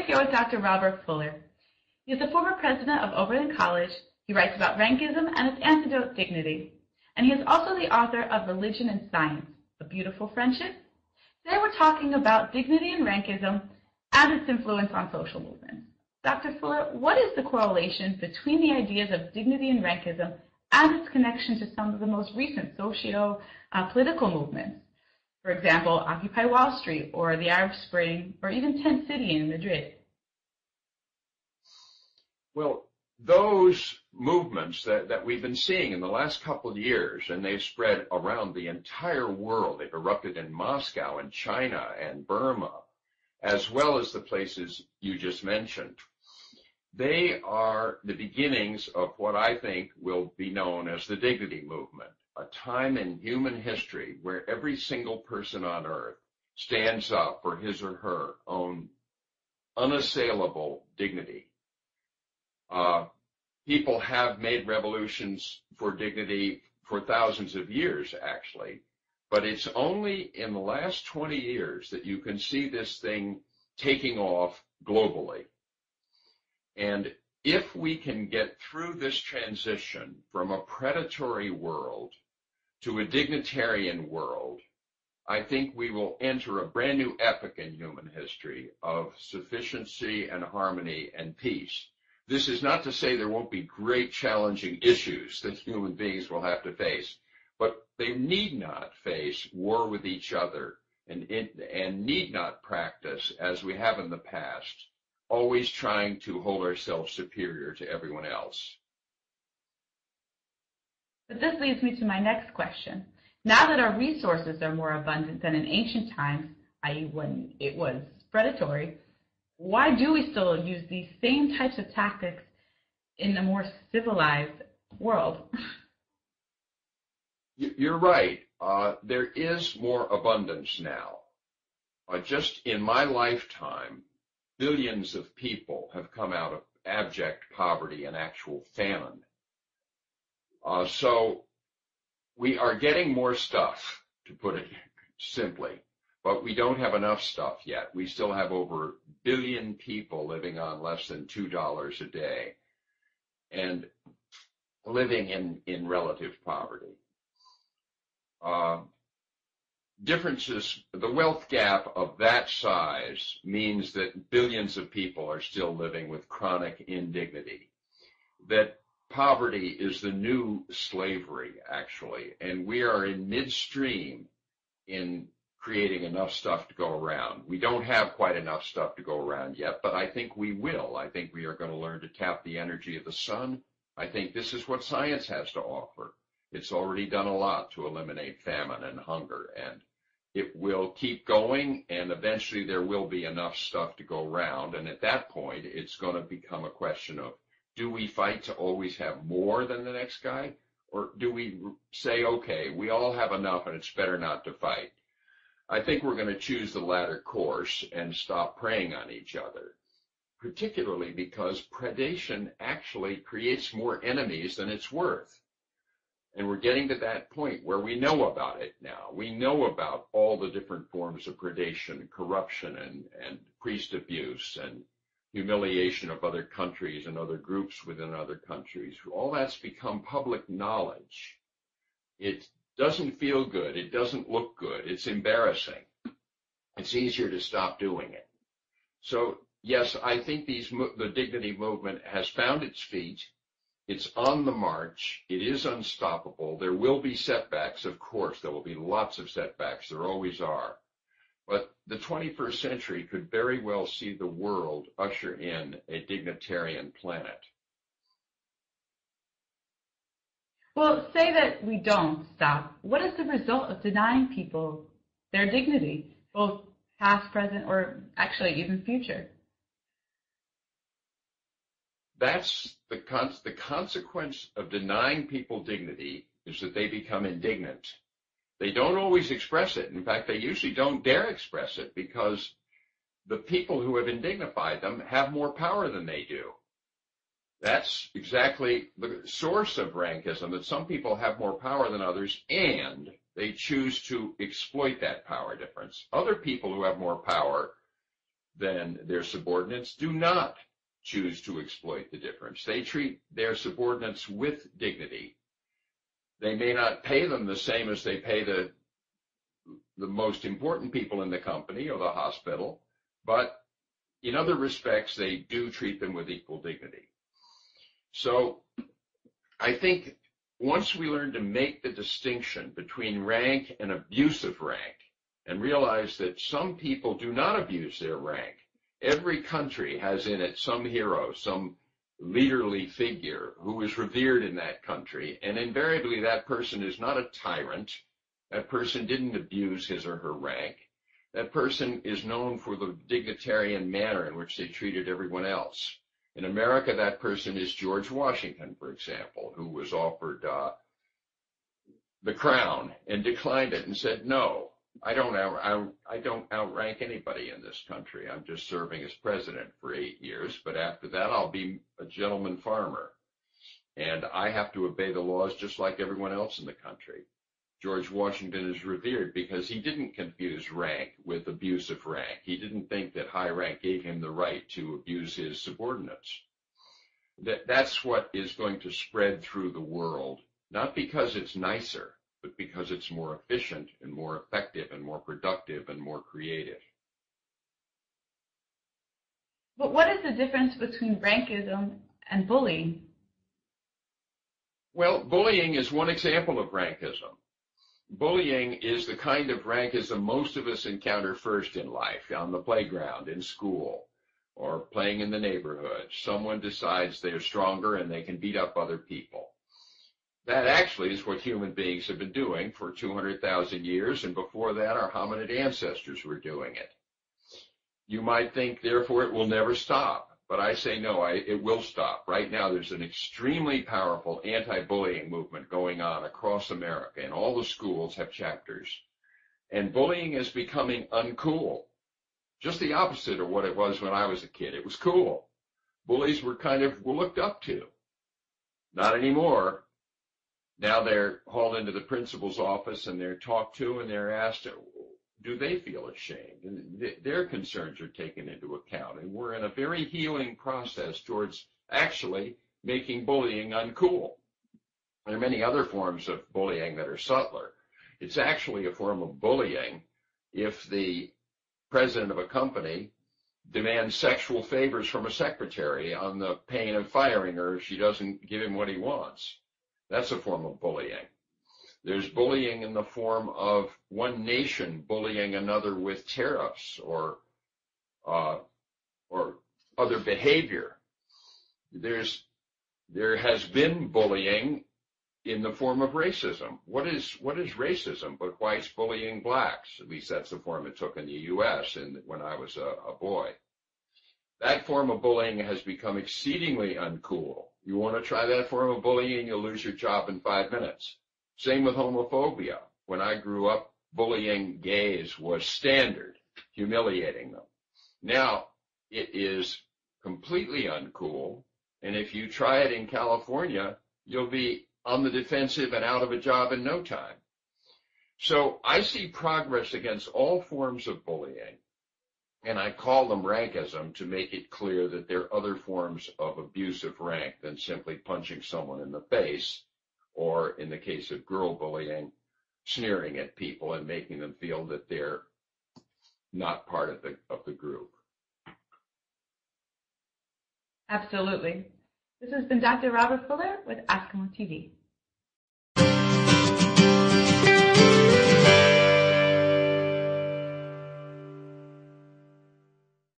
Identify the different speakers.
Speaker 1: We're here with Dr. Robert Fuller. He is the former president of Oberlin College. He writes about Rankism and its antidote, dignity. And he is also the author of Religion and Science, A Beautiful Friendship. Today we're talking about dignity and Rankism and its influence on social movements. Dr. Fuller, what is the correlation between the ideas of dignity and Rankism and its connection to some of the most recent socio-political movements? For example, Occupy Wall Street, or the Arab Spring, or even Tent City in Madrid.
Speaker 2: Well, those movements that we've been seeing in the last couple of years, and they've spread around the entire world. They've erupted in Moscow and China and Burma, as well as the places you just mentioned. They are the beginnings of what I think will be known as the dignity movement, a time in human history where every single person on earth stands up for his or her own unassailable dignity. People have made revolutions for dignity for thousands of years, actually, but it's only in the last 20 years that you can see this thing taking off globally. And if we can get through this transition from a predatory world to a dignitarian world, I think we will enter a brand new epoch in human history of sufficiency and harmony and peace. This is not to say there won't be great challenging issues that human beings will have to face, but they need not face war with each other and need not practice, as we have in the past, always trying to hold ourselves superior to everyone else.
Speaker 1: But this leads me to my next question. Now that our resources are more abundant than in ancient times, i.e. when it was predatory, why do we still use these same types of tactics in a more civilized world?
Speaker 2: You're right. There is more abundance now. Just in my lifetime, billions of people have come out of abject poverty and actual famine. So we are getting more stuff, to put it simply, but we don't have enough stuff yet. We still have over 1 billion people living on less than $2 a day and living in relative poverty. Differences, the wealth gap of that size means that billions of people are still living with chronic indignity, that poverty is the new slavery, actually, and we are in midstream in creating enough stuff to go around. We don't have quite enough stuff to go around yet, but I think we will. I think we are going to learn to tap the energy of the sun. I think this is what science has to offer. It's already done a lot to eliminate famine and hunger, and it will keep going, and eventually there will be enough stuff to go around, and at that point it's going to become a question of, do we fight to always have more than the next guy, or do we say, okay, we all have enough and it's better not to fight? I think we're going to choose the latter course and stop preying on each other, particularly because predation actually creates more enemies than it's worth. And we're getting to that point where we know about it now. We know about all the different forms of predation, corruption, and priest abuse, and humiliation of other countries and other groups within other countries. All that's become public knowledge. It doesn't feel good. It doesn't look good. It's embarrassing. It's easier to stop doing it. So, yes, I think the dignity movement has found its feet. It's on the march. It is unstoppable. There will be setbacks, of course. There will be lots of setbacks. There always are. But the 21st century could very well see the world usher in a dignitarian planet.
Speaker 1: Well, say that we don't stop. What is the result of denying people their dignity, both past, present, or actually even future?
Speaker 2: That's the consequence of denying people dignity is that they become indignant. They don't always express it. In fact, they usually don't dare express it because the people who have indignified them have more power than they do. That's exactly the source of rankism, that some people have more power than others and they choose to exploit that power difference. Other people who have more power than their subordinates do not choose to exploit the difference. They treat their subordinates with dignity. They may not pay them the same as they pay the most important people in the company or the hospital, but in other respects, they do treat them with equal dignity. So I think once we learn to make the distinction between rank and abuse of rank and realize that some people do not abuse their rank, every country has in it some hero, some leaderly figure who is revered in that country, and invariably that person is not a tyrant. That person didn't abuse his or her rank. That person is known for the dignitarian manner in which they treated everyone else. In America, that person is George Washington, for example, who was offered the crown and declined it and said, no, I don't outrank anybody in this country. I'm just serving as president for 8 years, but after that, I'll be a gentleman farmer. And I have to obey the laws just like everyone else in the country. George Washington is revered because he didn't confuse rank with abuse of rank. He didn't think that high rank gave him the right to abuse his subordinates. That's what is going to spread through the world, not because it's nicer, but because it's more efficient and more effective and more productive and more creative.
Speaker 1: But what is the difference between rankism and bullying?
Speaker 2: Well, bullying is one example of rankism. Bullying is the kind of rankism most of us encounter first in life, on the playground, in school, or playing in the neighborhood. Someone decides they're stronger and they can beat up other people. That actually is what human beings have been doing for 200,000 years, and before that our hominid ancestors were doing it. You might think, therefore, it will never stop. But I say no, it will stop. Right now there's an extremely powerful anti-bullying movement going on across America, and all the schools have chapters. And bullying is becoming uncool. Just the opposite of what it was when I was a kid. It was cool. Bullies were kind of looked up to. Not anymore. Now they're hauled into the principal's office and they're talked to and they're asked, do they feel ashamed? And their concerns are taken into account. And we're in a very healing process towards actually making bullying uncool. There are many other forms of bullying that are subtler. It's actually a form of bullying if the president of a company demands sexual favors from a secretary on the pain of firing her if she doesn't give him what he wants. That's a form of bullying. There's bullying in the form of one nation bullying another with tariffs or other behavior. There has been bullying in the form of racism. What is racism but whites bullying blacks? At least that's the form it took in the U.S. when I was a boy. That form of bullying has become exceedingly uncool. You want to try that form of bullying, you'll lose your job in 5 minutes. Same with homophobia. When I grew up, bullying gays was standard, humiliating them. Now it is completely uncool, and if you try it in California, you'll be on the defensive and out of a job in no time. So I see progress against all forms of bullying, and I call them rankism to make it clear that there are other forms of abuse of rank than simply punching someone in the face, or in the case of girl bullying, sneering at people and making them feel that they're not part of the group.
Speaker 1: Absolutely. This has been Dr. Robert Fuller with Askimo TV.